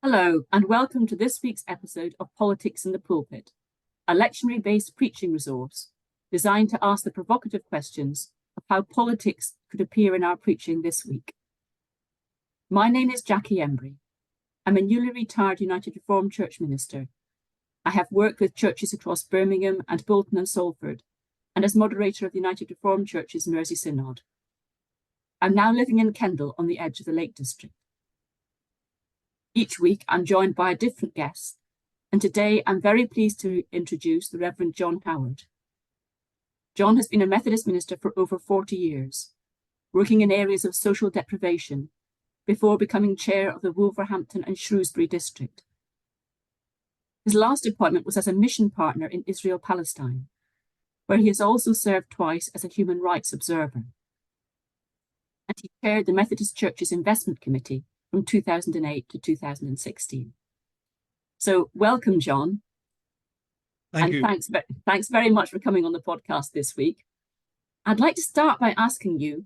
Hello, and welcome to this week's episode of Politics in the Pulpit, a lectionary-based preaching resource designed to ask the provocative questions of how politics could appear in our preaching this week. My name is Jacky and John. I'm a newly retired United Reformed Church minister. I have worked with churches across Birmingham and Bolton and Salford, and as moderator of the United Reformed Church's Mersey Synod. I'm now living in Kendal on the edge of the Lake District. Each week, I'm joined by a different guest, and today I'm very pleased to introduce the Revd John Howard. John has been a Methodist minister for over 40 years, working in areas of social deprivation, before becoming chair of the Wolverhampton and Shrewsbury District. His last appointment was as a mission partner in Israel Palestine, where he has also served twice as a human rights observer. And he chaired the Methodist Church's Investment Committee from 2008 to 2016. So welcome, John. Thank you. Thanks very much for coming on the podcast this week. I'd like to start by asking you,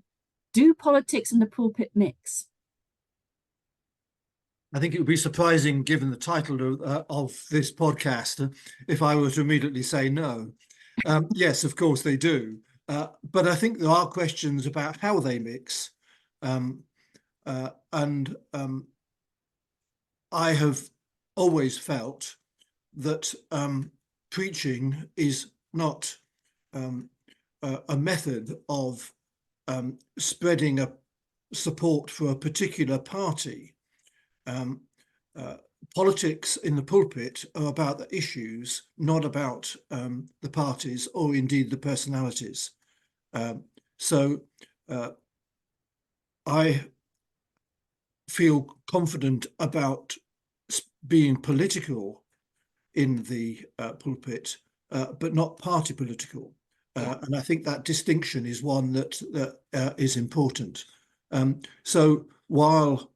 do politics and the pulpit mix? I think it would be surprising, given the title of this podcast, if I were to immediately say no. Yes, of course they do. But I think there are questions about how they mix. I have always felt that preaching is not a method of spreading a support for a particular party. Politics in the pulpit are about the issues, not about the parties or indeed the personalities. I feel confident about being political in the pulpit, but not party political. And I think that distinction is one that is important. So while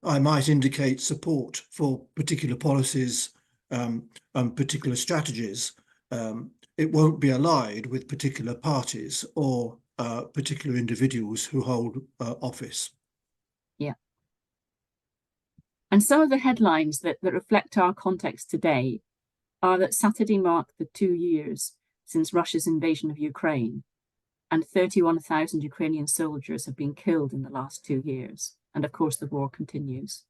I might indicate support for particular policies and particular strategies, it won't be allied with particular parties or particular individuals who hold office. Yeah. And some of the headlines that reflect our context today are that Saturday marked the 2 years since Russia's invasion of Ukraine, and 31,000 Ukrainian soldiers have been killed in the last 2 years. And of course, the war continues.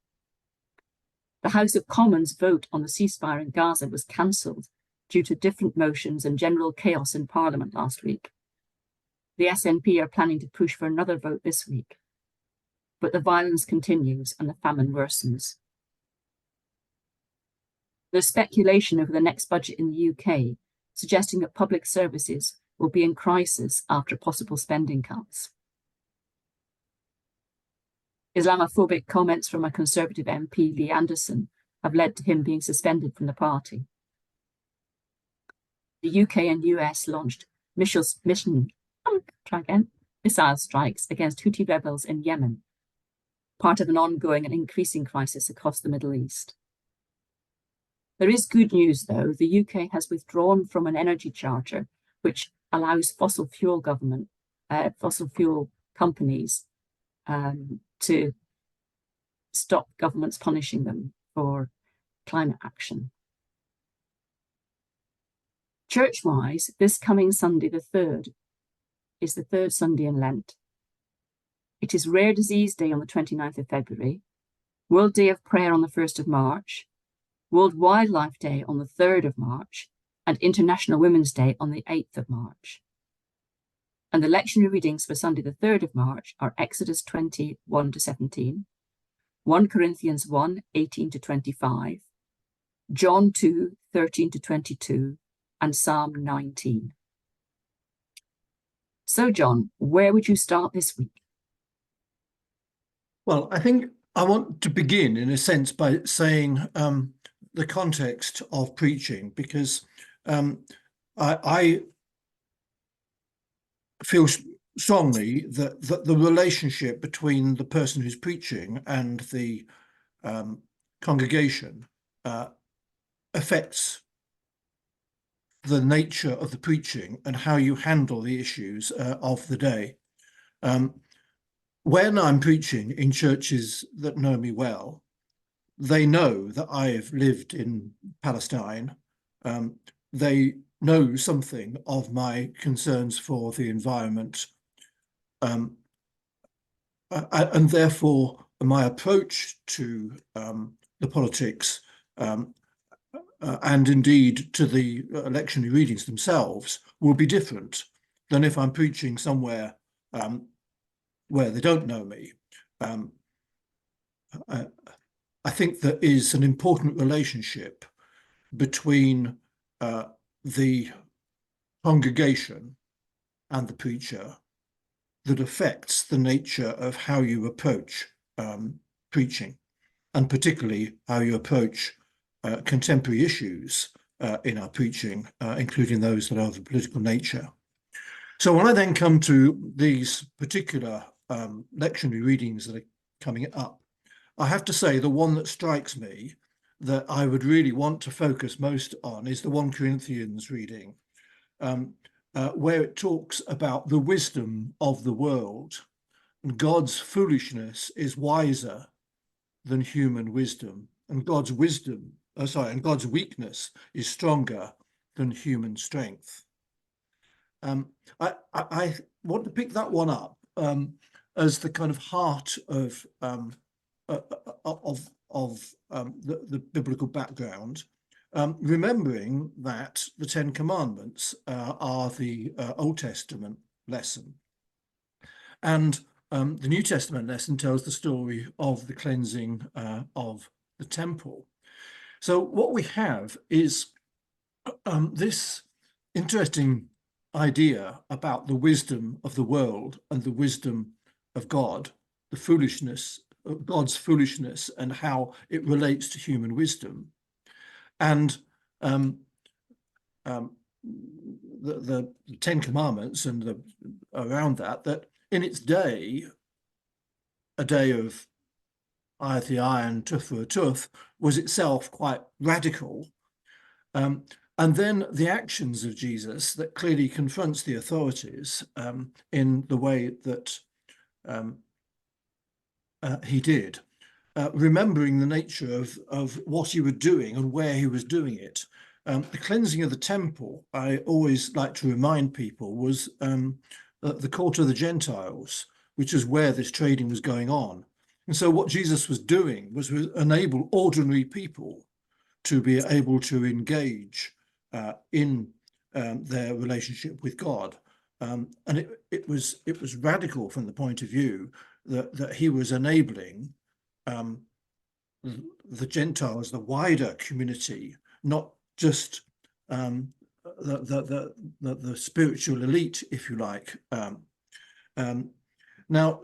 The House of Commons vote on the ceasefire in Gaza was cancelled due to different motions and general chaos in Parliament last week. The SNP are planning to push for another vote this week, but the violence continues and the famine worsens. There's speculation over the next budget in the UK, suggesting that public services will be in crisis after possible spending cuts. Islamophobic comments from a Conservative MP, Lee Anderson, have led to him being suspended from the party. The UK and US launched missile strikes against Houthi rebels in Yemen, part of an ongoing and increasing crisis across the Middle East. There is good news, though. The UK has withdrawn from an energy charter which allows fossil fuel companies to stop governments punishing them for climate action. Church-wise, this coming Sunday, the 3rd, is the 3rd Sunday in Lent. It is Rare Disease Day on the 29th of February, World Day of Prayer on the 1st of March, World Wildlife Day on the 3rd of March, and International Women's Day on the 8th of March. And the lectionary readings for Sunday the 3rd of March are Exodus 21 to 17, 1 Corinthians 1, 18 to 25, John 2, 13 to 22, and Psalm 19. So, John, where would you start this week? Well, I think I want to begin, in a sense, by saying the context of preaching, because I feel strongly that the relationship between the person who's preaching and the congregation affects the nature of the preaching and how you handle the issues of the day. When I'm preaching in churches that know me well, they know that I've lived in Palestine. They know something of my concerns for the environment. And therefore, my approach to the politics and indeed to the lectionary readings themselves will be different than if I'm preaching somewhere where they don't know me. I think there is an important relationship between the congregation and the preacher that affects the nature of how you approach preaching, and particularly how you approach contemporary issues in our preaching, including those that are of a political nature. So when I then come to these particular lectionary readings that are coming up, I have to say the one that strikes me that I would really want to focus most on is the 1 Corinthians reading, where it talks about the wisdom of the world. And God's foolishness is wiser than human wisdom, and God's weakness is stronger than human strength. I want to pick that one up as the kind of heart of the biblical background, remembering that the Ten Commandments are the Old Testament lesson, and the New Testament lesson tells the story of the cleansing of the temple. So what we have is this interesting idea about the wisdom of the world and the wisdom of God, the foolishness of God's foolishness and how it relates to human wisdom. And the Ten Commandments and around that in its day, a day of eye for the eye and tooth for a tooth, was itself quite radical. And then the actions of Jesus that clearly confronts the authorities in the way that he did, remembering the nature of what he was doing and where he was doing it. The cleansing of the temple, I always like to remind people, was the court of the Gentiles, which is where this trading was going on. And so what Jesus was doing was enable ordinary people to be able to engage in their relationship with God. And it was radical from the point of view that he was enabling the Gentiles, the wider community, not just the spiritual elite, if you like. Now,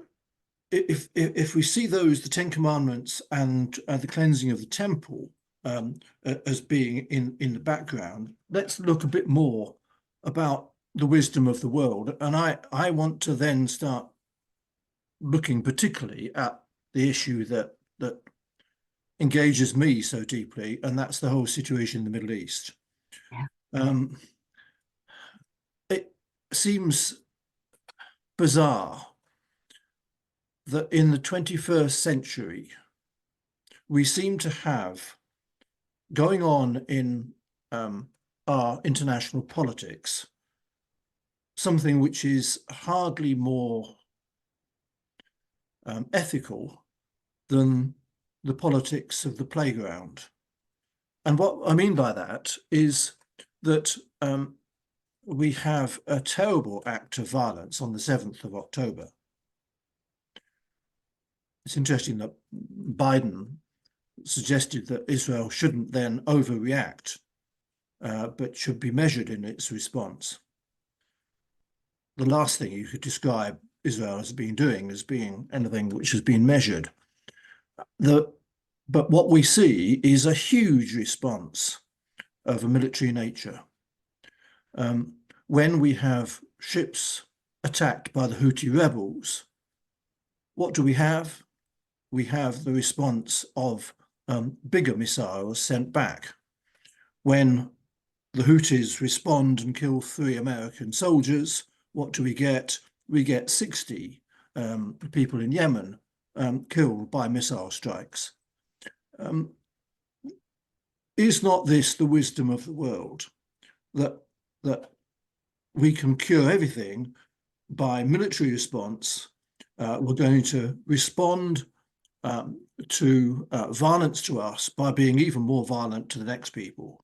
if we see the Ten Commandments and the cleansing of the temple as being in the background, let's look a bit more about the wisdom of the world. And I want to then start looking particularly at the issue that engages me so deeply, and that's the whole situation in the Middle East. Yeah. It seems bizarre that in the 21st century, we seem to have going on in our international politics something which is hardly more ethical than the politics of the playground. And what I mean by that is that we have a terrible act of violence on the 7th of October. It's interesting that Biden suggested that Israel shouldn't then overreact, but should be measured in its response. The last thing you could describe Israel as being doing as being anything which has been measured. But what we see is a huge response of a military nature. When we have ships attacked by the Houthi rebels, what do we have? We have the response of bigger missiles sent back. When the Houthis respond and kill 3 American soldiers, what do we get? We get 60 people in Yemen killed by missile strikes. Is not this the wisdom of the world, that we can cure everything by military response? We're going to respond to violence to us by being even more violent to the next people.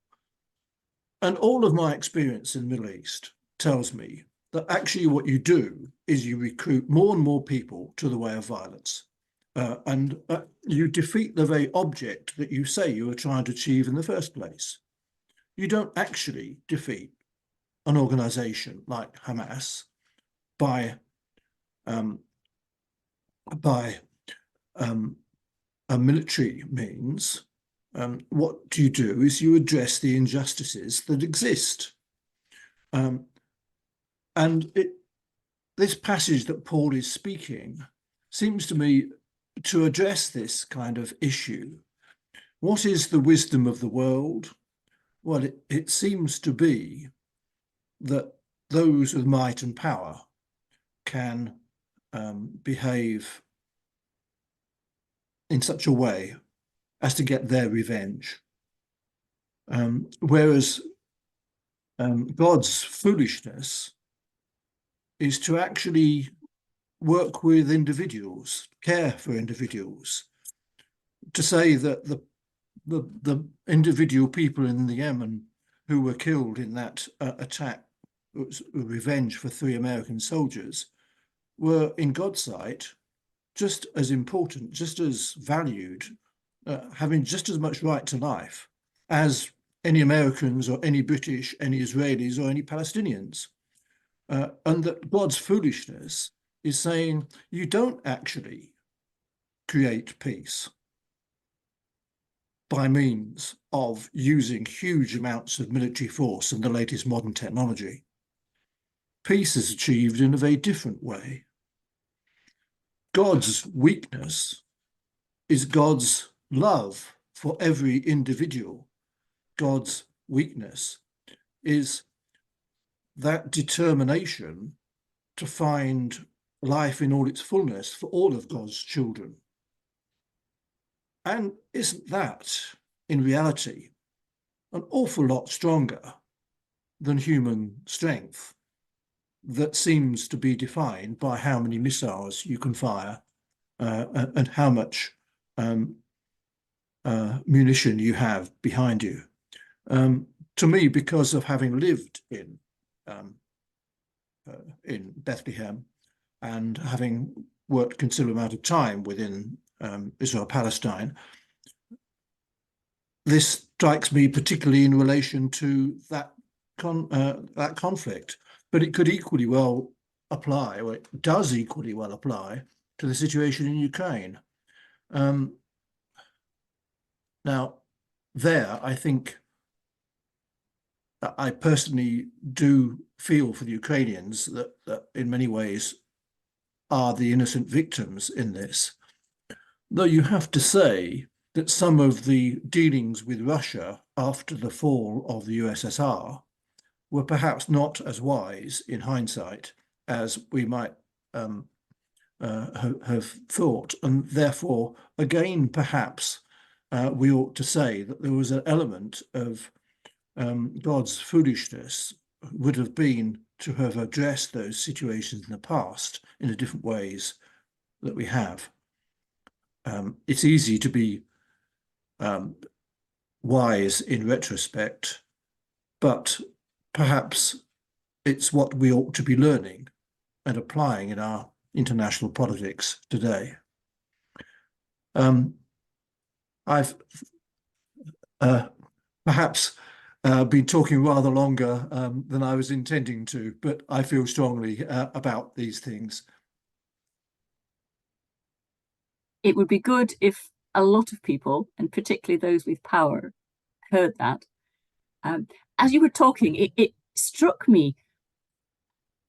And all of my experience in the Middle East tells me that actually what you do is you recruit more and more people to the way of violence. And you defeat the very object that you say you were trying to achieve in the first place. You don't actually defeat an organization like Hamas by a military means. What you do is you address the injustices that exist. And this passage that Paul is speaking seems to me to address this kind of issue. What is the wisdom of the world? Well, it seems to be that those with might and power can behave in such a way as to get their revenge. Whereas God's foolishness is to actually work with individuals, care for individuals, to say that the individual people in the Yemen who were killed in that attack, it was revenge for 3 American soldiers, were in God's sight just as important, just as valued, having just as much right to life as any Americans or any British, any Israelis or any Palestinians. And that God's foolishness is saying you don't actually create peace by means of using huge amounts of military force and the latest modern technology. Peace is achieved in a very different way. God's weakness is God's love for every individual. God's weakness is that determination to find life in all its fullness for all of God's children. And isn't that, in reality, an awful lot stronger than human strength that seems to be defined by how many missiles you can fire and how much munition you have behind you? To me, because of having lived in Bethlehem and having worked a considerable amount of time within Israel Palestine, this strikes me particularly in relation to that conflict, but it could equally well apply, or it does equally well apply, to the situation in Ukraine. Now, there, I think I personally do feel for the Ukrainians that in many ways are the innocent victims in this. Though you have to say that some of the dealings with Russia after the fall of the USSR were perhaps not as wise in hindsight as we might have thought. And therefore, again, perhaps we ought to say that there was an element of God's foolishness would have been to have addressed those situations in the past in a different ways that we have. It's easy to be wise in retrospect, but perhaps it's what we ought to be learning and applying in our international politics today. I've perhaps been talking rather longer than I was intending to, but I feel strongly about these things. It would be good if a lot of people, and particularly those with power, heard that. As you were talking, it struck me,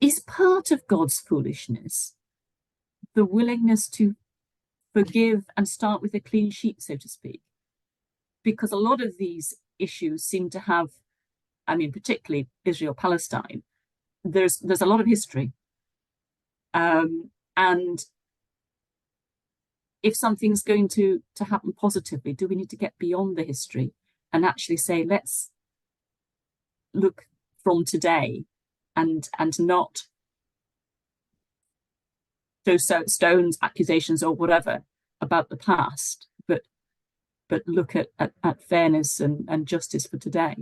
is part of God's foolishness the willingness to forgive and start with a clean sheet, so to speak? Because a lot of these issues seem to have, I mean, particularly Israel Palestine, there's a lot of history. And if something's going to happen positively, do we need to get beyond the history and actually say, let's look from today and not those stones, accusations, or whatever about the past, but look at fairness and justice for today.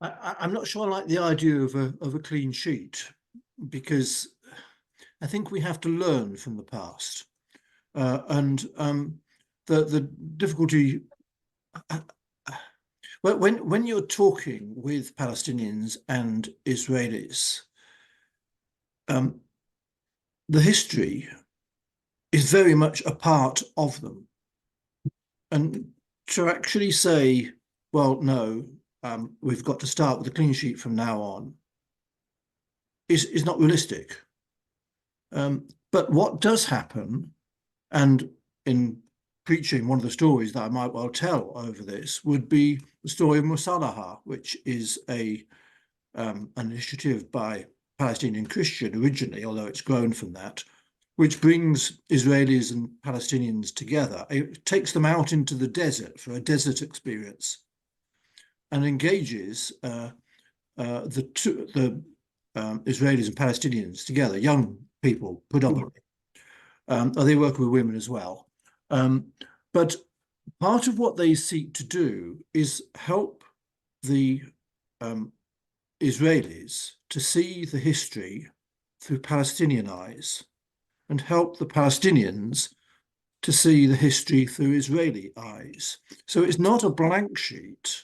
I'm not sure I like the idea of a clean sheet, because I think we have to learn from the past, and the difficulty when you're talking with Palestinians and Israelis, the history is very much a part of them, and to actually say, well, no, we've got to start with a clean sheet from now on is not realistic. But what does happen, and in preaching, one of the stories that I might well tell over this would be the story of Musalaha, which is an initiative by Palestinian Christian originally, although it's grown from that, which brings Israelis and Palestinians together. It takes them out into the desert for a desert experience and engages the Israelis and Palestinians together, young people predominantly. They work with women as well. But part of what they seek to do is help the Israelis to see the history through Palestinian eyes, and help the Palestinians to see the history through Israeli eyes. So it's not a blank sheet,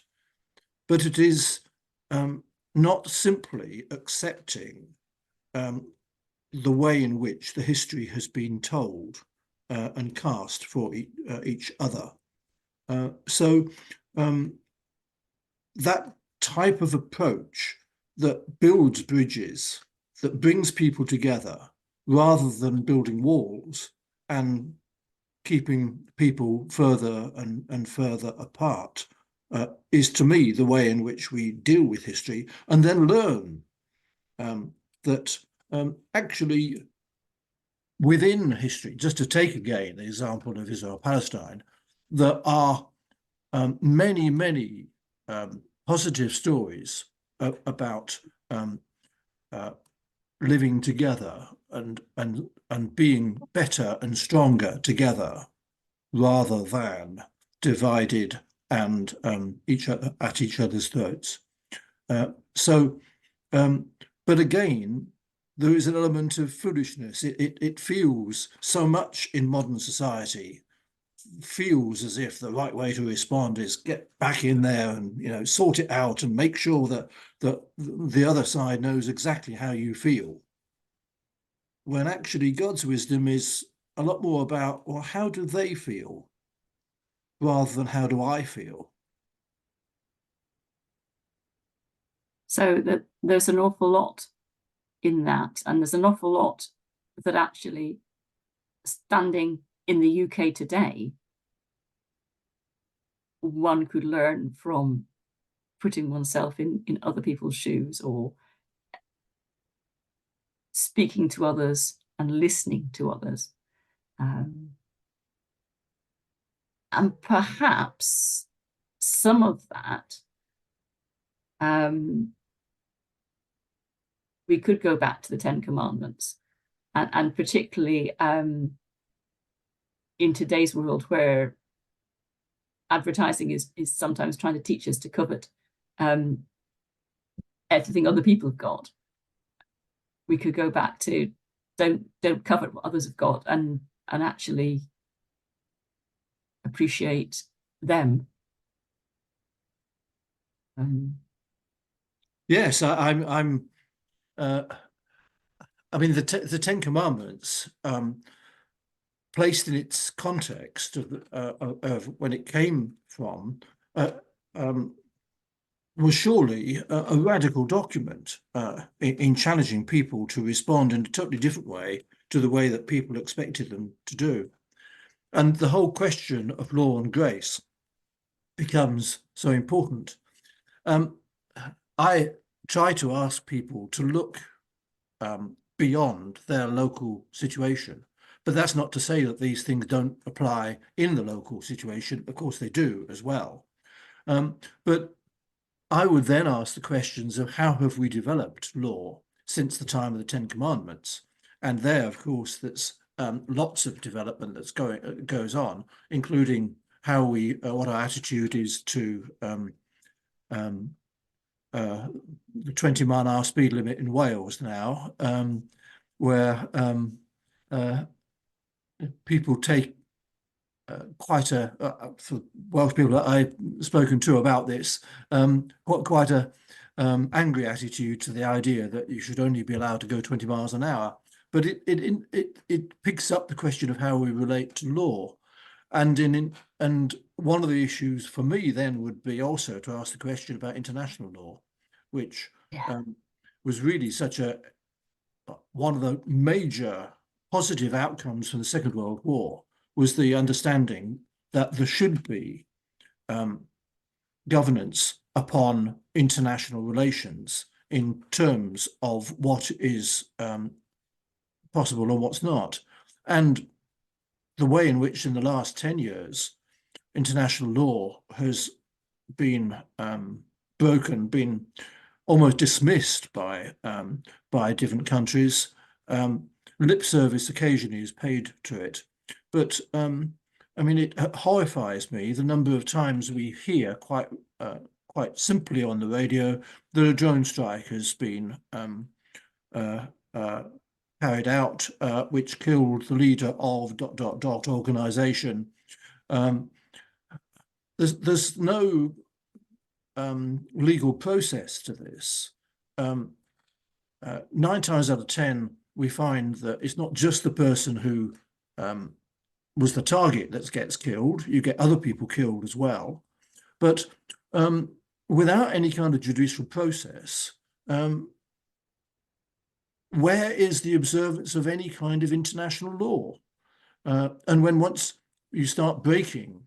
but it is not simply accepting the way in which the history has been told and cast for each other. So that type of approach that builds bridges, that brings people together, rather than building walls and keeping people further and further apart, is to me the way in which we deal with history, and then learn that actually within history, just to take again the example of Israel Palestine, there are many positive stories about living together and being better and stronger together, rather than divided and at each other's throats. But again, there is an element of foolishness. It feels so much in modern society, feels as if the right way to respond is get back in there and sort it out and make sure that the other side knows exactly how you feel, when actually God's wisdom is a lot more about, well, how do they feel, rather than how do I feel. So that there's an awful lot in that, and there's an awful lot that actually, standing in the UK today, one could learn from putting oneself in other people's shoes, or speaking to others and listening to others. And perhaps some of that, we could go back to the Ten Commandments, and particularly in today's world, where advertising is sometimes trying to teach us to covet everything other people have got. We could go back to don't covet what others have got, and actually appreciate them. Yes, I mean, the Ten Commandments, placed in its context of when it came from, was surely a radical document in challenging people to respond in a totally different way to the way that people expected them to do. And the whole question of law and grace becomes so important. I try to ask people to look beyond their local situation, But that's not to say that these things don't apply in the local situation. Of course, they do as well. But I would then ask the questions of how have we developed law since the time of the Ten Commandments? And there, of course, there's lots of development that's goes on, including how what our attitude is to the 20-mile-an-hour speed limit in Wales now, where people take quite for Welsh people that I've spoken to about this, quite a angry attitude to the idea that you should only be allowed to go 20 miles an hour. But it picks up the question of how we relate to law, and one of the issues for me then would be also to ask the question about international law, which was really one of the major positive outcomes from the Second World War, was the understanding that there should be governance upon international relations in terms of what is possible and what's not. And the way in which in the last 10 years international law has been broken, been almost dismissed by different countries. Lip service occasionally is paid to it. But I mean, it horrifies me the number of times we hear quite simply on the radio that a drone strike has been carried out, which killed the leader of ... organization. There's no legal process to this. 9 times out of 10, we find that it's not just the person who was the target that gets killed. You get other people killed as well. But without any kind of judicial process, where is the observance of any kind of international law? And once you start breaking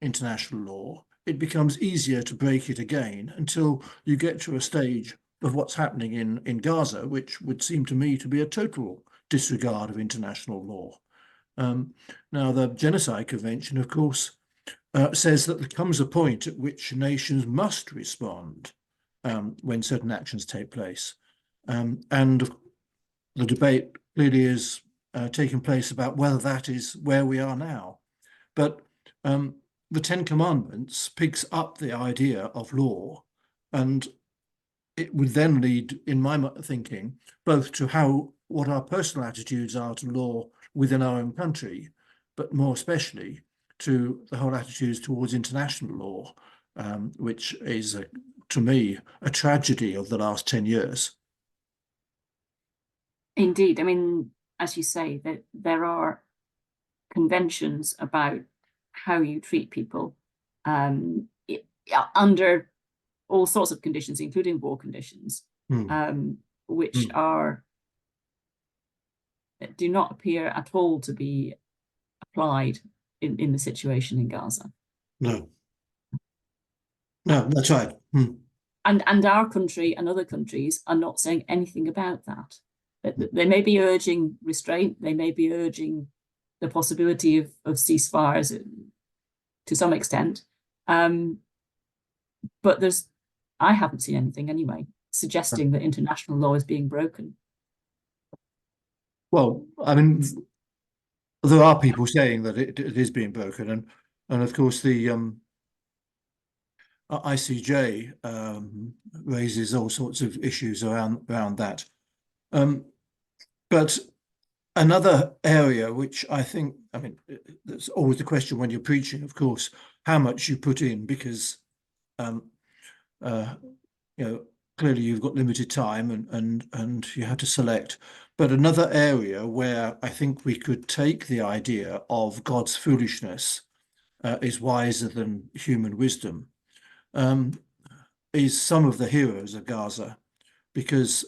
international law, it becomes easier to break it again until you get to a stage of what's happening in Gaza, which would seem to me to be a total disregard of international law. Now, the Genocide Convention, of course, says that there comes a point at which nations must respond when certain actions take place. And the debate clearly is taking place about whether that is where we are now. But the Ten Commandments picks up the idea of law, and it would then lead, in my thinking, both to what our personal attitudes are to law within our own country, but more especially to the whole attitudes towards international law, which is, to me, a tragedy of the last 10 years. Indeed. I mean, as you say, that there are conventions about how you treat people under all sorts of conditions, including war conditions, which do not appear at all to be applied in the situation in Gaza. No, that's right. And our country and other countries are not saying anything about that. They may be urging restraint, they may be urging the possibility of ceasefires to some extent, but I haven't seen anything anyway suggesting that international law is being broken. Well, I mean, there are people saying that it is being broken, and of course the ICJ raises all sorts of issues around that. But another area which I think, I mean, there's always the question when you're preaching, of course, how much you put in, because clearly you've got limited time and you have to select. But another area where I think we could take the idea of God's foolishness is wiser than human wisdom, is some of the heroes of Gaza, because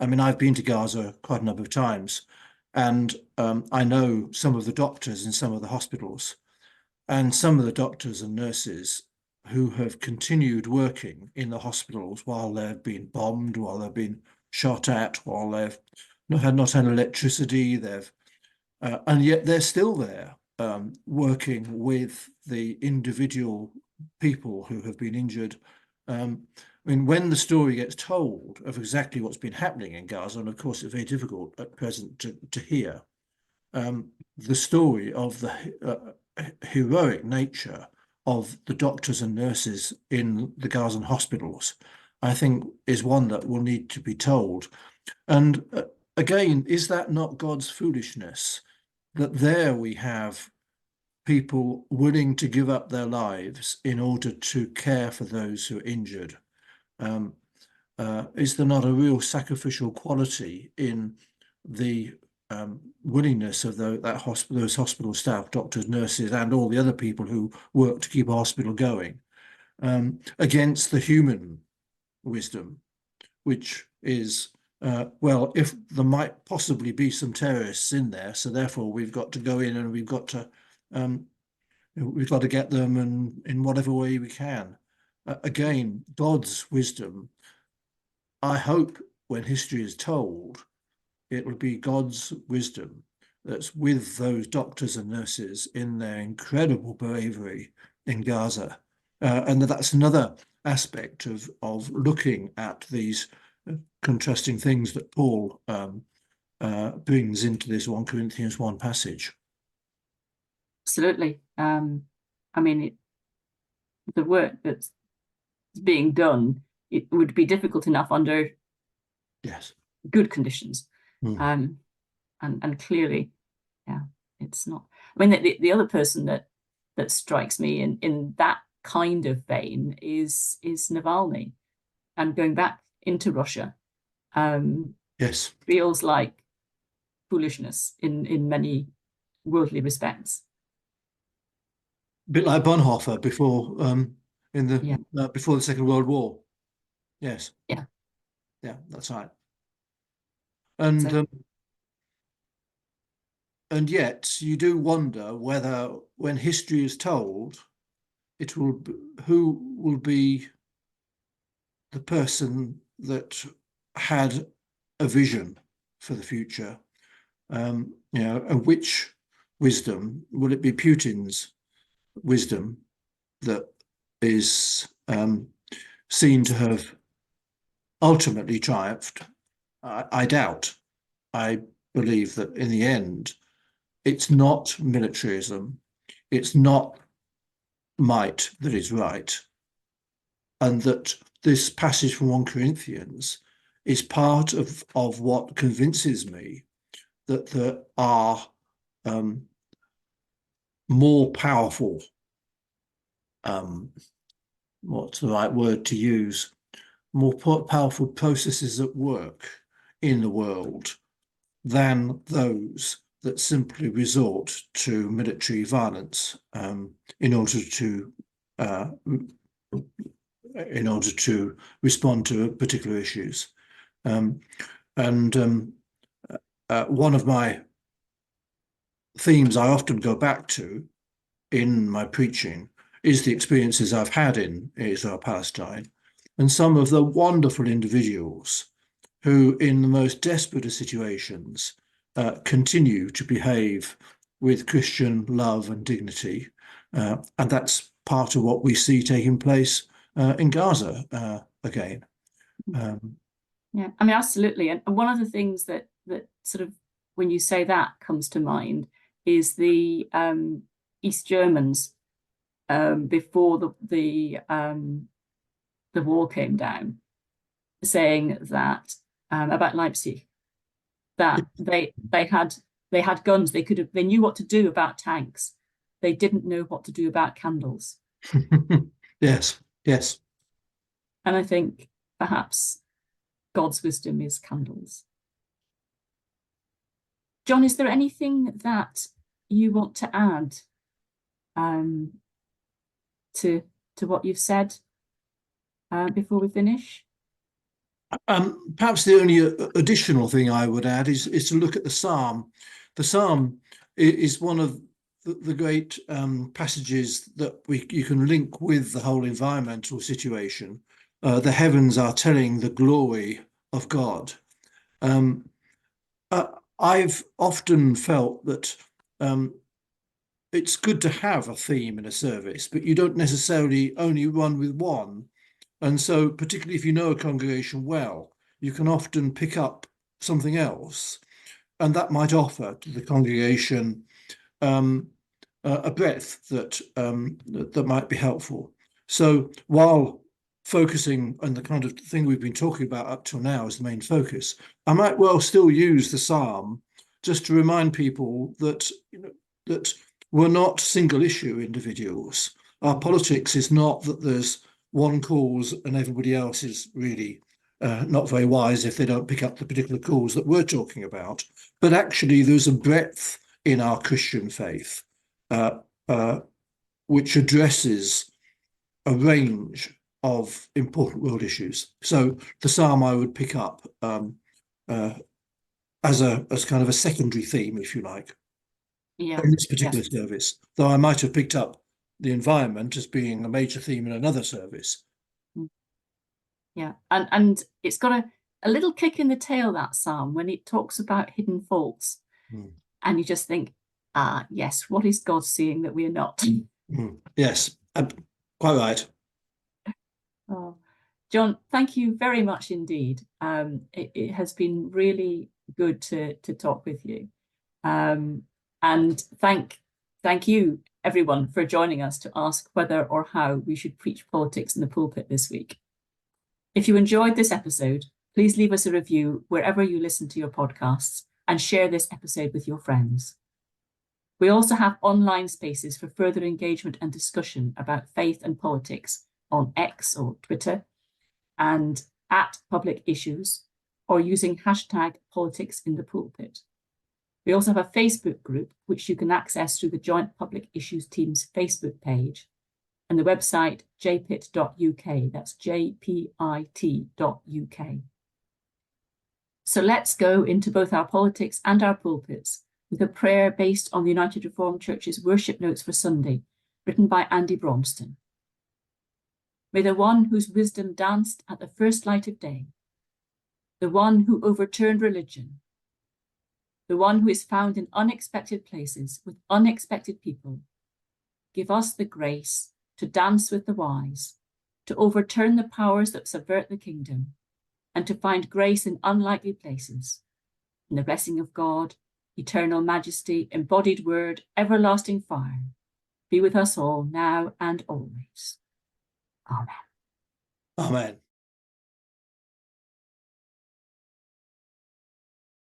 I mean, I've been to Gaza quite a number of times, and I know some of the doctors in some of the hospitals, and some of the doctors and nurses who have continued working in the hospitals while they've been bombed, while they've been shot at, while they've not had electricity, they've and yet they're still there, working with the individual people who have been injured. I mean, when the story gets told of exactly what's been happening in Gaza, and of course it's very difficult at present to hear, the story of the heroic nature of the doctors and nurses in the Gazan hospitals, I think, is one that will need to be told. And again, is that not God's foolishness, that there we have people willing to give up their lives in order to care for those who are injured? Is there not a real sacrificial quality in the willingness of those hospital staff, doctors, nurses, and all the other people who work to keep a hospital going, against the human wisdom, which is, well, if there might possibly be some terrorists in there, so therefore we've got to go in and we've got to get them in whatever way we can. Again, God's wisdom, I hope when history is told, it will be God's wisdom that's with those doctors and nurses in their incredible bravery in Gaza. And that's another aspect of looking at these contrasting things that Paul brings into this 1 Corinthians 1 passage. Absolutely. I mean, the work that's being done, it would be difficult enough under good conditions. And clearly, yeah, it's not. I mean, the other person that strikes me in that kind of vein is Navalny, and going back into Russia. Feels like foolishness in many worldly respects. A bit like Bonhoeffer before before the Second World War. Yes. Yeah, that's right. And and yet you do wonder whether, when history is told, who will be the person that had a vision for the future. And which wisdom? Will it be Putin's wisdom that is seen to have ultimately triumphed? I doubt. I believe that in the end, it's not militarism, it's not might that is right, and that this passage from 1 Corinthians is part of what convinces me that there are more powerful, what's the right word to use, more powerful processes at work in the world than those that simply resort to military violence in order to respond to particular issues. One of my themes I often go back to in my preaching is the experiences I've had in Israel Palestine, and some of the wonderful individuals who, in the most desperate of situations, continue to behave with Christian love and dignity. And that's part of what we see taking place in Gaza again. Yeah, I mean, absolutely. And one of the things that sort of, when you say that, comes to mind is the East Germans before the wall came down, saying that about Leipzig, that they had guns, they knew what to do about tanks, they didn't know what to do about candles. Yes. And I think perhaps God's wisdom is candles. John, is there anything that you want to add to what you've said before we finish? Perhaps the only additional thing I would add is to look at the Psalm. The Psalm is one of the great passages that you can link with the whole environmental situation. The heavens are telling the glory of God. I've often felt that it's good to have a theme in a service, but you don't necessarily only run with one. And so, particularly if you know a congregation well, you can often pick up something else, and that might offer to the congregation a breadth that might be helpful. So while focusing on the kind of thing we've been talking about up till now as the main focus, I might well still use the psalm just to remind people that that we're not single issue individuals. Our politics is not that there's one cause and everybody else is really not very wise if they don't pick up the particular cause that we're talking about. But actually, there's a breadth in our Christian faith which addresses a range of important world issues. So the psalm I would pick up as kind of a secondary theme, if you like, in this particular service, though I might have picked up the environment as being a major theme in another service. Yeah, and it's got a little kick in the tail, that psalm, when it talks about hidden faults. And you just think, yes, what is God seeing that we are not? Yes, quite right. Oh, John, thank you very much indeed. It has been really good to talk with you. And thank you, everyone, for joining us to ask whether or how we should preach politics in the pulpit this week. If you enjoyed this episode, please leave us a review wherever you listen to your podcasts and share this episode with your friends. We also have online spaces for further engagement and discussion about faith and politics on X or Twitter and at Public Issues, or using hashtag politics in the pulpit. We also have a Facebook group, which you can access through the Joint Public Issues Team's Facebook page and the website jpit.uk. That's jpit.uk. So let's go into both our politics and our pulpits with a prayer based on the United Reformed Church's worship notes for Sunday, written by Andy Bromston. May the one whose wisdom danced at the first light of day, the one who overturned religion, the one who is found in unexpected places with unexpected people, give us the grace to dance with the wise, to overturn the powers that subvert the kingdom, and to find grace in unlikely places, in the blessing of God, eternal majesty, embodied word, everlasting fire, be with us all now and always. Amen. Amen.